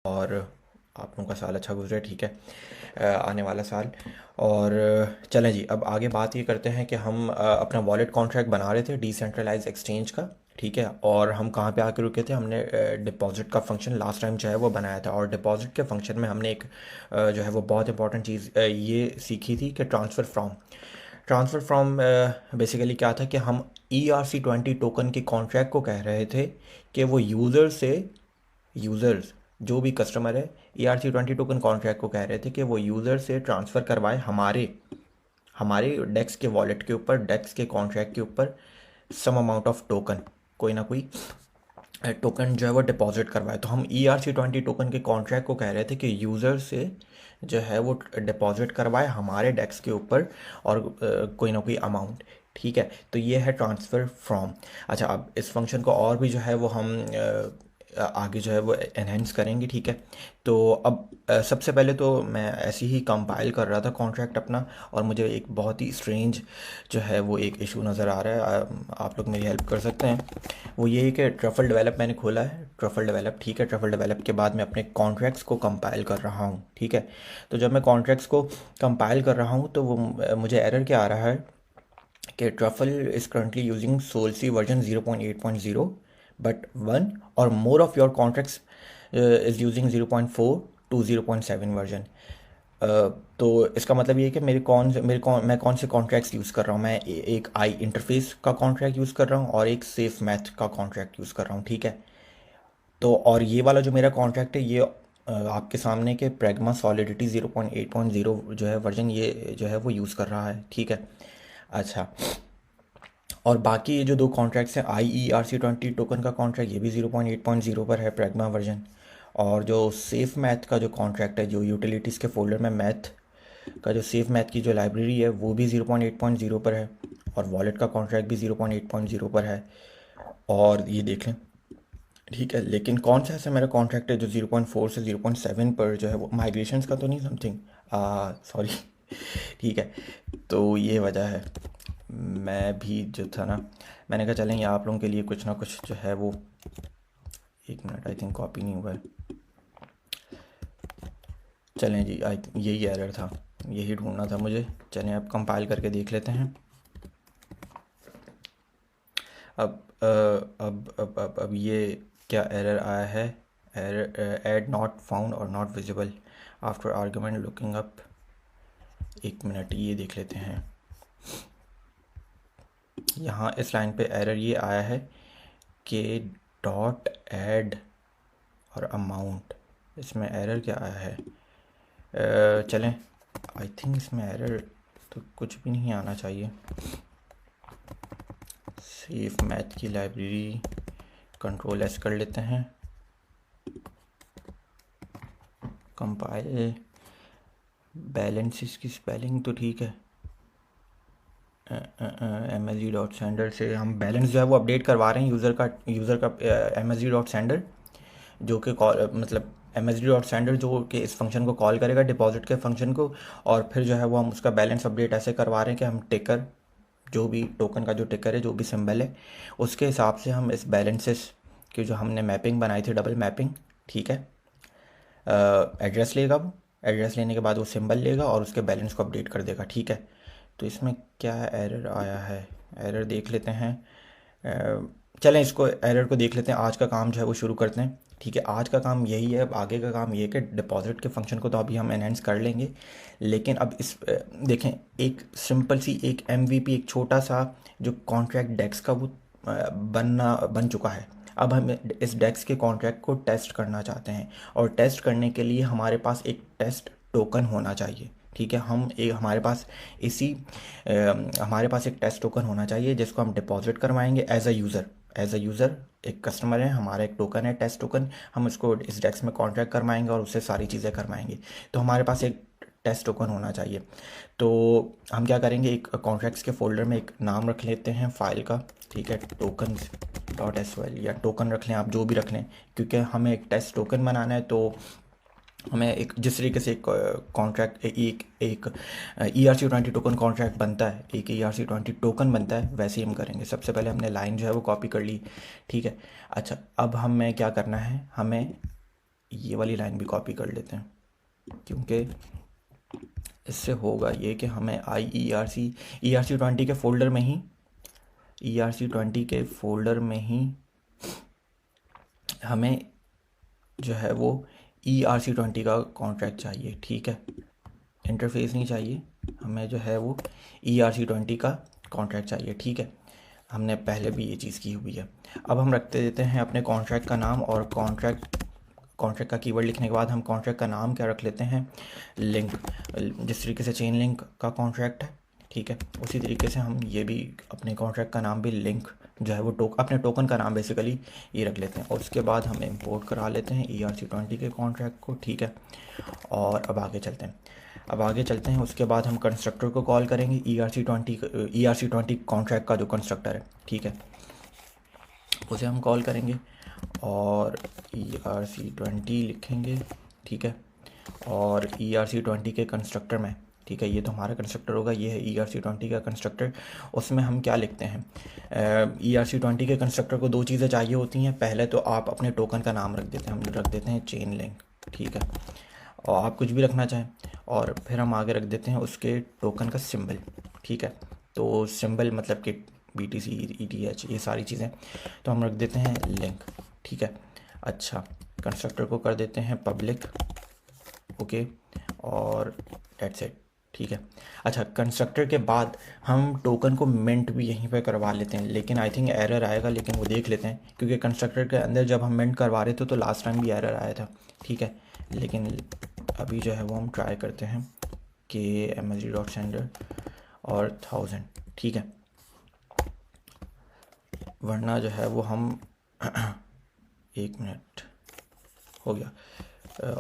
और आप लोगों का साल अच्छा गुजरे, ठीक है, आने वाला साल। और चलें जी, अब आगे बात ये करते हैं कि हम अपना वॉलेट कॉन्ट्रैक्ट बना रहे थे डिसेंट्रलाइज एक्सचेंज का, ठीक है। और हम कहाँ पे आके रुके थे, हमने डिपॉजिट का फंक्शन लास्ट टाइम जो है वो बनाया था। और डिपॉजिट के फंक्शन में हमने एक जो है वो बहुत इंपॉर्टेंट चीज़ ये सीखी थी कि ट्रांसफ़र फ्रॉम बेसिकली क्या था कि हम ERC20 टोकन के कॉन्ट्रैक्ट को कह रहे थे कि वो यूज़र्स जो भी कस्टमर है, ERC20 टोकन कॉन्ट्रैक्ट को कह रहे थे कि वो यूज़र से ट्रांसफ़र करवाए हमारे हमारे डेक्स के वॉलेट के ऊपर, डेक्स के कॉन्ट्रैक्ट के ऊपर सम अमाउंट ऑफ टोकन, कोई ना कोई टोकन जो है वो डिपॉजिट करवाए। तो हम ERC20 टोकन के कॉन्ट्रैक्ट को कह रहे थे कि यूज़र से जो है वो डिपॉजिट करवाए हमारे डेक्स के ऊपर, और कोई ना कोई अमाउंट, ठीक है। तो ये है ट्रांसफ़र फ्रॉम। अच्छा, अब इस फंक्शन को और भी जो है वो हम आगे जो है वो एनहेंस करेंगे, ठीक है। तो अब सबसे पहले तो मैं ऐसे ही कंपाइल कर रहा था कॉन्ट्रैक्ट अपना, और मुझे एक बहुत ही स्ट्रेंज जो है वो एक इशू नज़र आ रहा है। आप लोग मेरी हेल्प कर सकते हैं। वो ये है कि ट्रफल डेवलप मैंने खोला है, ट्रफल डेवलप, ठीक है। ट्रफल डेवलप के बाद मैं अपने कॉन्ट्रैक्ट्स को कंपाइल कर रहा हूँ, ठीक है। तो जब मैं कॉन्ट्रैक्ट्स को कंपाइल कर रहा हूँ तो वो मुझे एरर क्या आ रहा है कि Truffle is currently using solc version 0.8.0, but one or more of your contracts is using 0.4 to 0.7 version. तो इसका मतलब ये है कि मैं कौन से कॉन्ट्रैक्ट्स यूज़ कर रहा हूँ। मैं एक आई इंटरफेस का कॉन्ट्रैक्ट यूज़ कर रहा हूँ और एक सेफ मैथ का कॉन्ट्रैक्ट यूज़ कर रहा हूँ, ठीक है। तो और ये वाला जो मेरा कॉन्ट्रैक्ट है ये आपके सामने के प्रेगमा सॉलिडिटी 0.8.0 जो है वर्जन, ये जो है वो यूज़ कर रहा है, ठीक है। अच्छा, और बाकी ये जो दो कॉन्ट्रैक्ट्स हैं, IERC20 टोकन का कॉन्ट्रैक्ट ये भी 0.8.0 पर है प्रेगमा वर्जन। और जो सेफ मैथ का जो कॉन्ट्रैक्ट है, जो यूटिलिटीज़ के फोल्डर में मैथ का जो सेफ मैथ की जो लाइब्रेरी है वो भी 0.8.0 पर है। और वॉलेट का कॉन्ट्रैक्ट भी 0.8.0 पर है। और ये देख लें, ठीक है। लेकिन कौन सा ऐसा मेरा कॉन्ट्रैक्ट है जो 0.4 से 0.7 पर जो है वो माइग्रेशंस का तो नहीं, समथिंग, सॉरी ठीक है। तो ये वजह है। मैं भी जो था ना, मैंने कहा चलें ये आप लोगों के लिए कुछ ना कुछ जो है वो, एक मिनट, आई थिंक कॉपी नहीं हुआ है। चलें जी, यही एरर था, यही ढूंढना था मुझे। चलें अब कंपाइल करके देख लेते हैं। अब ये क्या एरर आया है, एरर एड नॉट फाउंड और not visible after argument looking up. एक मिनट, ये देख लेते हैं। यहाँ इस लाइन पे एरर ये आया है कि डॉट ऐड और अमाउंट, इसमें एरर क्या आया है। चलें, आई थिंक इसमें एरर तो कुछ भी नहीं आना चाहिए। सेफ मैथ की लाइब्रेरी कंट्रोल एस कर लेते हैं, कंपाइल, बैलेंसेस की स्पेलिंग तो ठीक है। MSG.sender से हम बैलेंस जो है वो अपडेट करवा रहे हैं यूज़र का MSG.sender, जो कि कॉल मतलब MSG.sender जो कि इस फंक्शन को कॉल करेगा, डिपॉजिट के फंक्शन को। और फिर जो है वो हम उसका बैलेंस अपडेट ऐसे करवा रहे हैं कि हम टिकर, जो भी टोकन का जो टिकर है, जो भी सिंबल है, उसके हिसाब से हम इस बैलेंसेस की जो हमने मैपिंग बनाई थी, डबल मैपिंग, ठीक है, एड्रेस लेगा वो, एड्रेस लेने के बाद वो सिंबल लेगा और उसके बैलेंस को अपडेट कर देगा, ठीक है। तो इसमें क्या एरर आया है, एरर देख लेते हैं। चलें इसको, एरर को देख लेते हैं। आज का काम जो है वो शुरू करते हैं, ठीक है। आज का काम यही है, अब आगे का काम ये है कि डिपॉजिट के फंक्शन को तो अभी हम एनहेंस कर लेंगे, लेकिन अब इस देखें, एक सिंपल सी एक MVP, एक छोटा सा जो कॉन्ट्रैक्ट डेक्स का वो बन चुका है। अब हम इस डेक्स के कॉन्ट्रैक्ट को टेस्ट करना चाहते हैं, और टेस्ट करने के लिए हमारे पास एक टेस्ट टोकन होना चाहिए, ठीक है। हमारे पास एक टेस्ट टोकन होना चाहिए जिसको हम डिपॉजिट करवाएंगे एज अ यूज़र। एक कस्टमर है हमारा, एक टोकन है टेस्ट टोकन, हम इसको इस डेक्स में कॉन्ट्रैक्ट करवाएंगे और उससे सारी चीज़ें करवाएंगे। तो हमारे पास एक टेस्ट टोकन होना चाहिए। तो हम क्या करेंगे, एक कॉन्ट्रैक्ट्स के फोल्डर में एक नाम रख लेते हैं फाइल का, ठीक है, tokens.swl, या टोकन रख लें आप, जो भी रख लें, क्योंकि हमें एक टेस्ट टोकन बनाना है। तो हमें एक जिस तरीके से एक कॉन्ट्रैक्ट एक एक ERC20 टोकन कॉन्ट्रैक्ट बनता है, एक ERC20 टोकन बनता है, वैसे ही हम करेंगे। सबसे पहले हमने लाइन जो है वो कॉपी कर ली, ठीक है। अच्छा, अब हमें क्या करना है, हमें ये वाली लाइन भी कॉपी कर लेते हैं, क्योंकि इससे होगा ये कि हमें ERC20 के फोल्डर में ही ERC20 के फोल्डर में ही हमें जो है वो ERC20 का कॉन्ट्रैक्ट चाहिए, ठीक है। इंटरफेस नहीं चाहिए, हमें जो है वो ERC20 का कॉन्ट्रैक्ट चाहिए, ठीक है। हमने पहले भी ये चीज़ की हुई है। अब हम रखते देते हैं अपने कॉन्ट्रैक्ट का नाम, और कॉन्ट्रैक्ट का कीवर्ड लिखने के बाद हम कॉन्ट्रैक्ट का नाम क्या रख लेते हैं, लिंक। जिस तरीके से चेन लिंक का कॉन्ट्रैक्ट है, ठीक है, उसी तरीके से हम ये भी अपने कॉन्ट्रैक्ट का नाम भी लिंक जो है वो अपने टोकन का नाम बेसिकली ये रख लेते हैं। और उसके बाद हम इंपोर्ट करा लेते हैं ERC20 के कॉन्ट्रैक्ट को, ठीक है। और अब आगे चलते हैं। उसके बाद हम कंस्ट्रक्टर को कॉल करेंगे, ERC20 कॉन्ट्रैक्ट का जो कंस्ट्रक्टर है, ठीक है, उसे हम कॉल करेंगे और ERC20 लिखेंगे, ठीक है। और ERC20 के कंस्ट्रक्टर में, ठीक है, ये तो हमारा कंस्ट्रक्टर होगा, ये है ERC20 का कंस्ट्रक्टर। उसमें हम क्या लिखते हैं, ERC20 के कंस्ट्रक्टर को दो चीज़ें चाहिए होती हैं। पहले तो आप अपने टोकन का नाम रख देते हैं, हम रख देते हैं चेन लिंक, ठीक है, और आप कुछ भी रखना चाहें। और फिर हम आगे रख देते हैं उसके टोकन का सिंबल, ठीक है। तो सिंबल मतलब कि BTC ETH ये सारी चीज़ें, तो हम रख देते हैं लिंक, ठीक है। अच्छा, कंस्ट्रक्टर को कर देते हैं पब्लिक, ओके, और डेट्स इट, ठीक है। अच्छा, कंस्ट्रक्टर के बाद हम टोकन को मिंट भी यहीं पे करवा लेते हैं, लेकिन आई थिंक एरर आएगा, लेकिन वो देख लेते हैं, क्योंकि कंस्ट्रक्टर के अंदर जब हम मिंट करवा रहे थे तो लास्ट टाइम भी एरर आया था, ठीक है। लेकिन अभी जो है वो हम ट्राई करते हैं कि MSD.sender और 1000, ठीक है, वरना जो है वो हम 1 मिनट हो गया।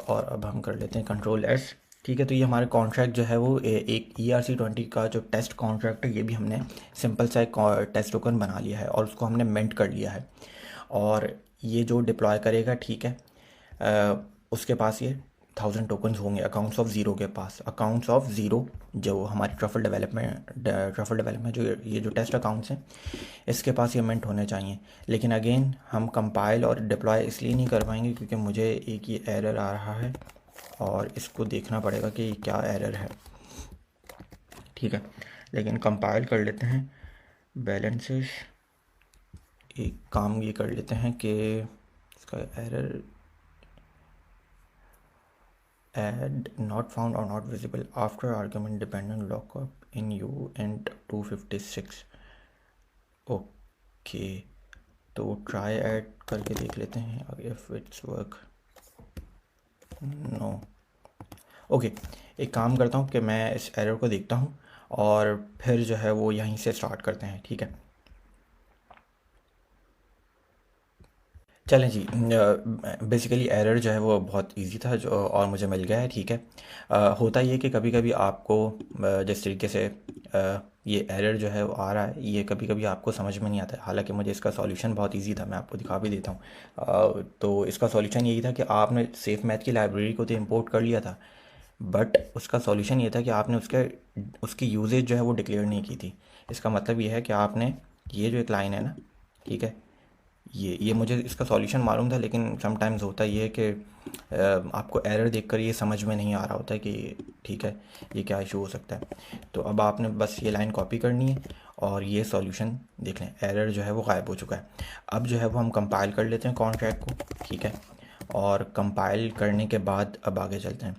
और अब हम कर लेते हैं Ctrl+S, ठीक है। तो ये हमारे कॉन्ट्रैक्ट जो है वो एक ERC20 का जो टेस्ट कॉन्ट्रैक्ट है, ये भी हमने सिंपल सा एक टेस्ट टोकन बना लिया है और उसको हमने मिंट कर लिया है। और ये जो डिप्लॉय करेगा, ठीक है, उसके पास ये 1000 टोकन्स होंगे अकाउंट्स ऑफ ज़ीरो के पास। अकाउंट्स ऑफ ज़ीरो जो हमारी ट्रफल डेवलपमेंट जो ये जो टेस्ट अकाउंट्स हैं, इसके पास ये मिंट होने चाहिए। लेकिन अगेन हम कंपाइल और डिप्लॉय इसलिए नहीं कर पाएंगे क्योंकि मुझे एक ये एरर आ रहा है और इसको देखना पड़ेगा कि क्या एरर है, ठीक है। लेकिन कंपाइल कर लेते हैं बैलेंसेस। एक काम ये कर लेते हैं कि इसका error add not found or not visible after argument dependent lockup in uint 256, okay. तो ट्राई ऐड करके देख लेते हैं if it's work, no, okay. एक काम करता हूँ कि मैं इस एरर को देखता हूँ और फिर जो है वो यहीं से स्टार्ट करते हैं, ठीक है। चलें जी, बेसिकली एरर जो है वो बहुत इजी था जो, और मुझे मिल गया है, ठीक है। होता ये कि कभी कभी आपको जिस तरीके से ये एरर जो है वो आ रहा है, ये कभी कभी आपको समझ में नहीं आता है। हालांकि मुझे इसका सॉल्यूशन बहुत इजी था, मैं आपको दिखा भी देता हूँ। तो इसका सॉल्यूशन यही था कि आपने सेफ मैथ की लाइब्रेरी को तो इंपोर्ट कर लिया था, बट उसका सॉल्यूशन ये था कि आपने उसकी यूजेज जो है वो डिक्लेयर नहीं की थी। इसका मतलब ये है कि आपने ये जो एक लाइन है ना, ठीक है, ये मुझे इसका सॉल्यूशन मालूम था, लेकिन समटाइम्स होता ये है कि आपको एरर देखकर ये समझ में नहीं आ रहा होता है कि ठीक है ये क्या इशू हो सकता है। तो अब आपने बस ये लाइन कॉपी करनी है और ये सॉल्यूशन देख लें, एरर जो है वो गायब हो चुका है। अब जो है वो हम कंपाइल कर लेते हैं कॉन्ट्रैक्ट को, ठीक है। और कंपाइल करने के बाद अब आगे चलते हैं।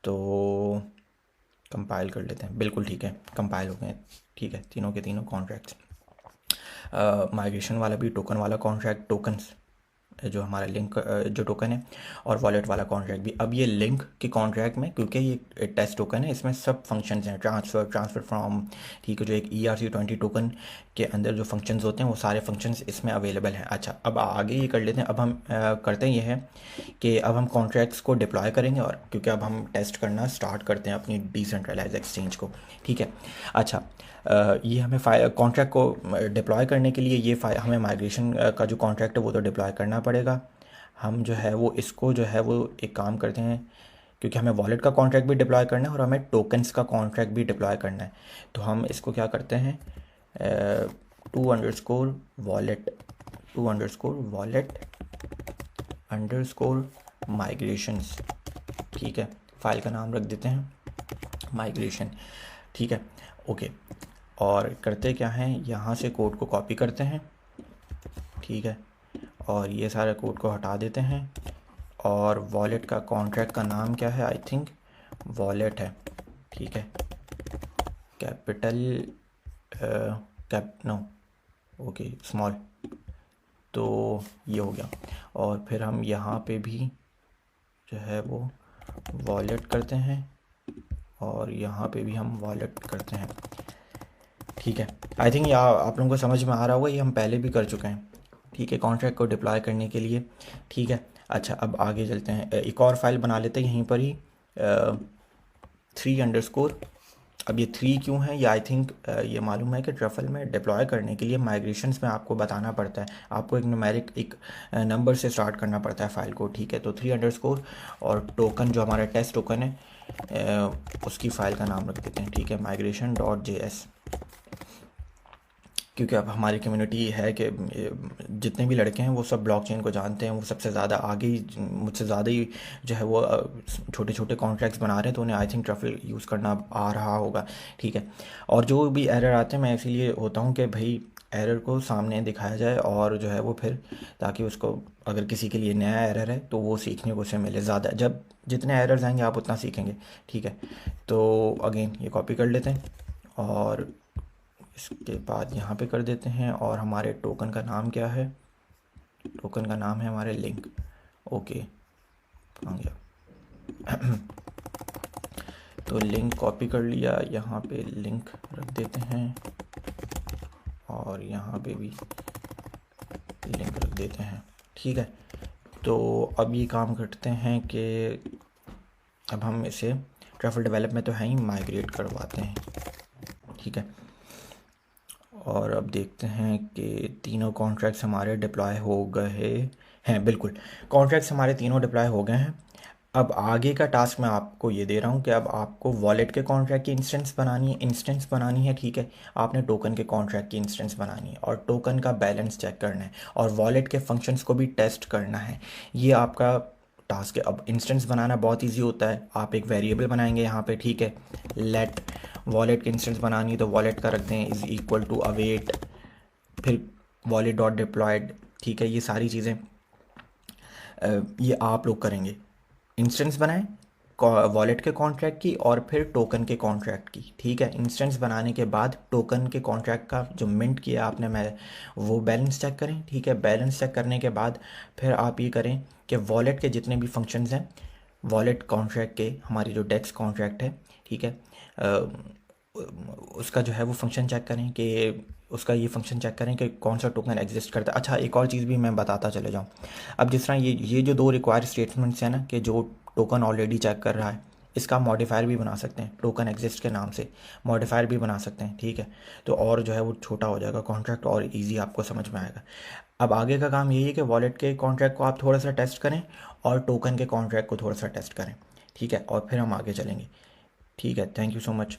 तो कंपाइल कर लेते हैं, बिल्कुल ठीक है, कंपाइल हो गए, ठीक है, तीनों के तीनों कॉन्ट्रैक्ट्स। माइग्रेशन वाला भी टोकन वाला कॉन्ट्रैक्ट, टोकन्स जो हमारा लिंक जो टोकन है, और वॉलेट वाला कॉन्ट्रैक्ट भी। अब ये लिंक के कॉन्ट्रैक्ट में, क्योंकि ये टेस्ट टोकन है, इसमें सब फंक्शंस हैं, ट्रांसफ़र फ्रॉम, ठीक है, जो एक ERC20 टोकन के अंदर जो फंक्शंस होते हैं वो सारे फंक्शंस इसमें अवेलेबल हैं। अच्छा, अब आगे ये कर लेते हैं। अब हम करते हैं ये है कि अब हम कॉन्ट्रैक्ट्स को डिप्लॉय करेंगे, और क्योंकि अब हम टेस्ट करना स्टार्ट करते हैं अपनी डिसेंट्रलाइज एक्सचेंज को, ठीक है। अच्छा, ये हमें कॉन्ट्रैक्ट को डिप्लॉय करने के लिए ये हमें माइग्रेशन का जो कॉन्ट्रैक्ट है वो तो डिप्लॉय करना पड़ेगा। हम जो है वो इसको जो है वो एक काम करते हैं, क्योंकि हमें वॉलेट का कॉन्ट्रैक्ट भी डिप्लॉय करना है और हमें टोकन्स का कॉन्ट्रैक्ट भी डिप्लॉय करना है। तो हम इसको क्या करते हैं, टू अंडरस्कोर वॉलेट माइग्रेशंस, ठीक है, फाइल का नाम रख देते हैं माइग्रेशन, ठीक है, ओके। और करते क्या हैं, यहाँ से कोड को कॉपी करते हैं, ठीक है, और ये सारे कोड को हटा देते हैं। और वॉलेट का कॉन्ट्रैक्ट का नाम क्या है, आई थिंक वॉलेट है, ठीक है, capital cap no, okay small, तो ये हो गया। और फिर हम यहाँ पे भी जो है वो वॉलेट करते हैं, और यहाँ पे भी हम वॉलेट करते हैं, ठीक है। आई थिंक ये आप लोगों को समझ में आ रहा होगा, ये हम पहले भी कर चुके हैं, ठीक है, कॉन्ट्रैक्ट को डिप्लॉय करने के लिए, ठीक है। अच्छा, अब आगे चलते हैं, एक और फाइल बना लेते हैं यहीं पर ही, 3 अंडरस्कोर। अब ये 3 क्यों है, ये आई थिंक ये मालूम है कि ट्रफल में डिप्लॉय करने के लिए माइग्रेशंस में आपको बताना पड़ता है, आपको एक न्यूमेरिक एक नंबर से स्टार्ट करना पड़ता है फाइल को, ठीक है। तो 3 अंडरस्कोर और टोकन जो हमारा टेस्ट टोकन है, उसकी फ़ाइल का नाम रख देते हैं, ठीक है, migration.js। क्योंकि अब हमारी कम्युनिटी है कि जितने भी लड़के हैं वो सब ब्लॉकचेन को जानते हैं, वो सबसे ज़्यादा आगे ही, मुझसे ज़्यादा ही जो है वो छोटे छोटे कॉन्ट्रैक्ट्स बना रहे हैं, तो उन्हें आई थिंक ट्रफल यूज़ करना आ रहा होगा, ठीक है। और जो भी एरर आते हैं, मैं इसीलिए होता हूँ कि भाई एरर को सामने दिखाया जाए, और जो है वो फिर ताकि उसको, अगर किसी के लिए नया एरर है तो वो सीखने को उसे मिले ज़्यादा, जब जितने एरर्स आएंगे आप उतना सीखेंगे, ठीक है। तो अगेन ये कॉपी कर लेते हैं, और इसके बाद यहाँ पे कर देते हैं, और हमारे टोकन का नाम क्या है, टोकन का नाम है हमारे लिंक, ओके आ गया। तो लिंक कॉपी कर लिया, यहाँ पे लिंक रख देते हैं, और यहाँ पे भी लिंक रख देते हैं, ठीक है। तो अब ये काम करते हैं कि अब हम इसे ट्रफल डेवलप में तो है ही, माइग्रेट करवाते हैं, ठीक है। और अब देखते हैं कि तीनों कॉन्ट्रैक्ट्स हमारे डिप्लॉय हो गए हैं, बिल्कुल कॉन्ट्रैक्ट्स हमारे तीनों डिप्लॉय हो गए हैं। अब आगे का टास्क मैं आपको ये दे रहा हूँ कि अब आपको वॉलेट के कॉन्ट्रैक्ट की इंस्टेंस बनानी है, ठीक है। आपने टोकन के कॉन्ट्रैक्ट की इंस्टेंस बनानी है, और टोकन का बैलेंस चेक करना है, और वॉलेट के फंक्शंस को भी टेस्ट करना है, ये आपका टास्क है। अब इंस्टेंस बनाना बहुत ईजी होता है, आप एक वेरिएबल बनाएंगे यहाँ पे, ठीक है, लेट वॉलेट के इंस्टेंस बनानी है तो वॉलेट का रख दें इज़ इक्वल टू अवेट, फिर वॉलेट डॉट डिप्लॉयड, ठीक है। ये सारी चीज़ें ये आप लोग करेंगे, इंस्टेंस बनाएं वॉलेट के कॉन्ट्रैक्ट की, और फिर टोकन के कॉन्ट्रैक्ट की, ठीक है। इंस्टेंस बनाने के बाद टोकन के कॉन्ट्रैक्ट का जो मिंट किया आपने, मैं वो बैलेंस चेक करें, ठीक है। बैलेंस चेक करने के बाद फिर आप ये करें कि वॉलेट के जितने भी फंक्शंस हैं, वॉलेट कॉन्ट्रैक्ट के, हमारी जो डेक्स कॉन्ट्रैक्ट है, ठीक है, उसका जो है वो फंक्शन चेक करें कि उसका ये फंक्शन चेक करें कि कौन सा टोकन एग्जिस्ट करता है। अच्छा, एक और चीज़ भी मैं बताता चले जाऊँ। अब जिस तरह ये जो 2 रिक्वायर्ड स्टेटमेंट्स हैं ना, कि जो टोकन ऑलरेडी चेक कर रहा है, इसका मॉडिफायर भी बना सकते हैं, टोकन एग्जिस्ट के नाम से मॉडिफायर भी बना सकते हैं, ठीक है। तो और जो है वो छोटा हो जाएगा कॉन्ट्रैक्ट, और ईजी आपको समझ में आएगा। अब आगे का काम यही है कि वॉलेट के कॉन्ट्रैक्ट को आप थोड़ा सा टेस्ट करें, और टोकन के कॉन्ट्रैक्ट को थोड़ा सा टेस्ट करें, ठीक है, और फिर हम आगे चलेंगे, ठीक है। Thank you so much.